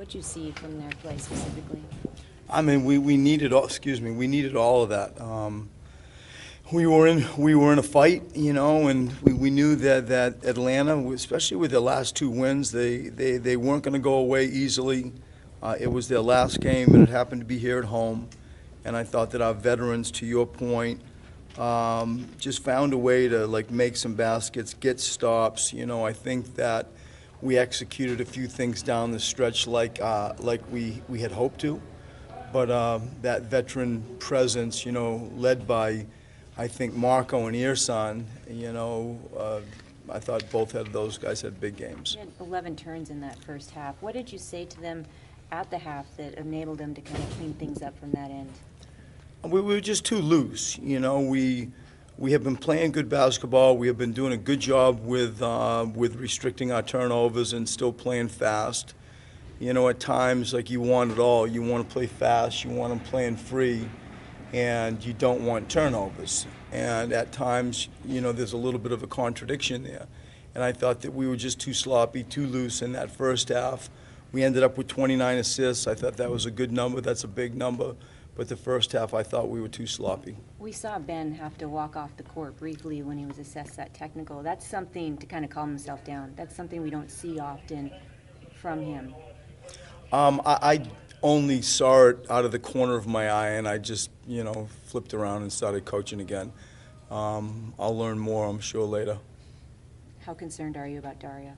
What'd you see from their play specifically? I mean, we needed all, we needed all of that. We were in a fight, and we knew that Atlanta, especially with their last two wins, they weren't going to go away easily. It was their last game, and it happened to be here at home. And I thought that our veterans, to your point, just found a way to make some baskets, get stops. I think that we executed a few things down the stretch like we had hoped to. But that veteran presence, led by, I think, Marco and Earson, I thought both of those guys had big games. You had 11 turns in that first half. What did you say to them at the half that enabled them to kind of clean things up from that end? We were just too loose. We have been playing good basketball. We have been doing a good job with restricting our turnovers and still playing fast. At times, you want it all. You want to play fast, you want them playing free, and you don't want turnovers. And at times, there's a little bit of a contradiction there. And I thought that we were just too sloppy, too loose in that first half. We ended up with 29 assists. I thought that was a good number. That's a big number. But the first half, I thought we were too sloppy. We saw Ben have to walk off the court briefly when he was assessed that technical. That's something to kind of calm himself down. That's something we don't see often from him. I only saw it out of the corner of my eye, and I just, flipped around and started coaching again. I'll learn more, I'm sure, later. How concerned are you about Dario?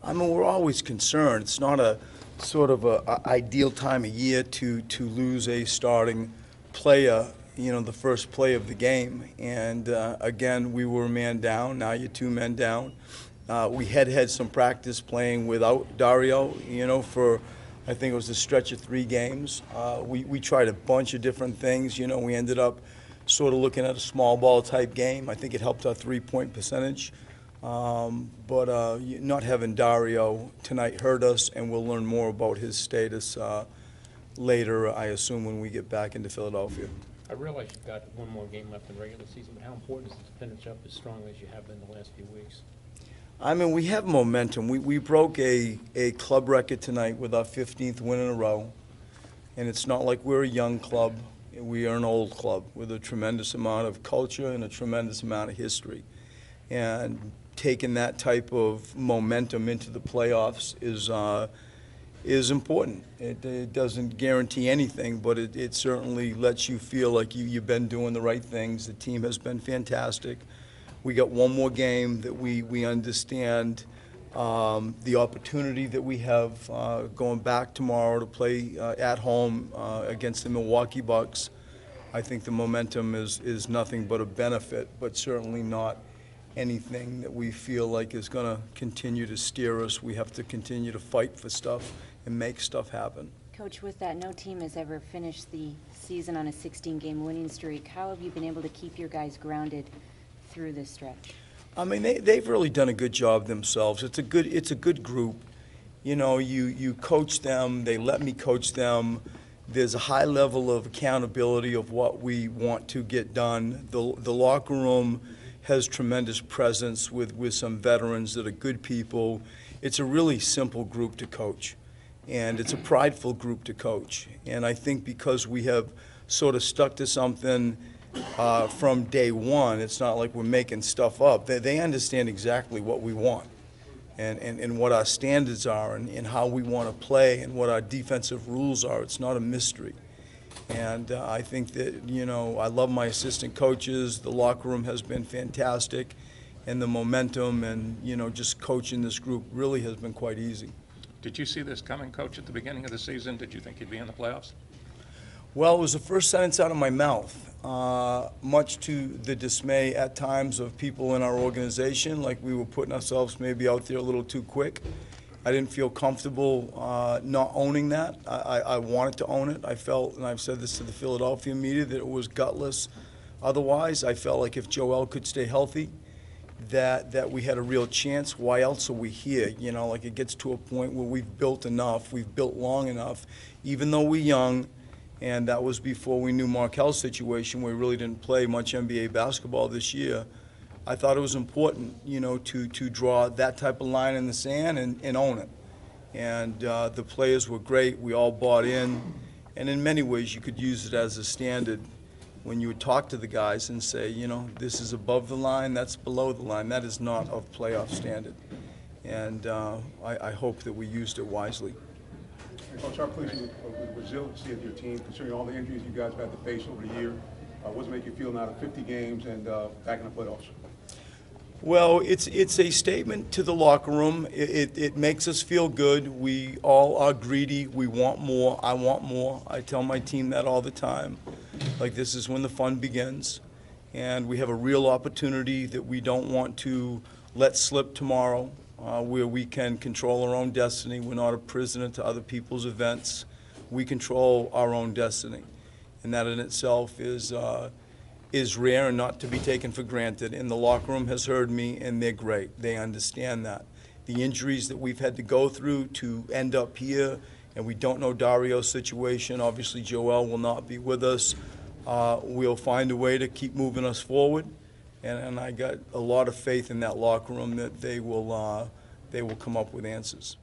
I mean, we're always concerned. It's not a sort of a ideal time of year to lose a starting player, the first play of the game. And, again, we were a man down. Now you're two men down. We had some practice playing without Dario, for I think it was a stretch of 3 games. We tried a bunch of different things. We ended up sort of looking at a small ball type game. I think it helped our 3-point percentage. But not having Dario tonight hurt us, and we'll learn more about his status later, I assume, when we get back into Philadelphia. I realize you've got one more game left in the regular season, but how important is it to finish up as strongly as you have been the last few weeks? I mean, we have momentum. We broke a club record tonight with our 15th win in a row. And it's not like we're a young club. We are an old club with a tremendous amount of culture and a tremendous amount of history. And taking that type of momentum into the playoffs is important. It doesn't guarantee anything, but it certainly lets you feel like you've been doing the right things. The team has been fantastic. We got one more game that we understand the opportunity that we have going back tomorrow to play at home against the Milwaukee Bucks. I think the momentum is nothing but a benefit, but certainly not anything that we feel like is going to continue to steer us. We have to continue to fight for stuff and make stuff happen. Coach, with that, no team has ever finished the season on a 16-game winning streak. How have you been able to keep your guys grounded through this stretch? I mean, they've really done a good job themselves. It's a good group. You coach them. They let me coach them. There's a high level of accountability of what we want to get done. The locker room has tremendous presence with some veterans that are good people. It's a really simple group to coach, and it's a prideful group to coach. And I think because we have sort of stuck to something from day one, it's not like we're making stuff up. They understand exactly what we want and what our standards are and how we want to play and what our defensive rules are. It's not a mystery. And I think that, I love my assistant coaches. The locker room has been fantastic. And the momentum and, just coaching this group really has been quite easy. Did you see this coming, Coach, at the beginning of the season? Did you think you'd be in the playoffs? Well, it was the first sentence out of my mouth, much to the dismay at times of people in our organization, like we were putting ourselves maybe out there a little too quick. I didn't feel comfortable not owning that. I wanted to own it. I felt, and I've said this to the Philadelphia media, that it was gutless. Otherwise, I felt like if Joel could stay healthy, that we had a real chance. Why else are we here? It gets to a point where we've built enough, we've built long enough, even though we're young. And that was before we knew Markel's situation, where we really didn't play much NBA basketball this year. I thought it was important, to draw that type of line in the sand and own it. And the players were great. We all bought in. And in many ways, you could use it as a standard when you would talk to the guys and say, you know, this is above the line, that's below the line. That is not of playoff standard. And I hope that we used it wisely. Coach, how pleased with the resiliency of your team, considering all the injuries you guys have had to face over the year? What does it make you feel now to 50 games and back in the playoffs? Well, it's a statement to the locker room. It makes us feel good. We all are greedy. We want more. I want more. I tell my team that all the time. Like, this is when the fun begins. And we have a real opportunity that we don't want to let slip tomorrow, where we can control our own destiny. We're not a prisoner to other people's events. We control our own destiny. And that in itself is rare and not to be taken for granted. And the locker room has heard me, and they're great. They understand that. The injuries that we've had to go through to end up here, and we don't know Dario's situation. Obviously, Joel will not be with us. We'll find a way to keep moving us forward. And I got a lot of faith in that locker room that they will come up with answers.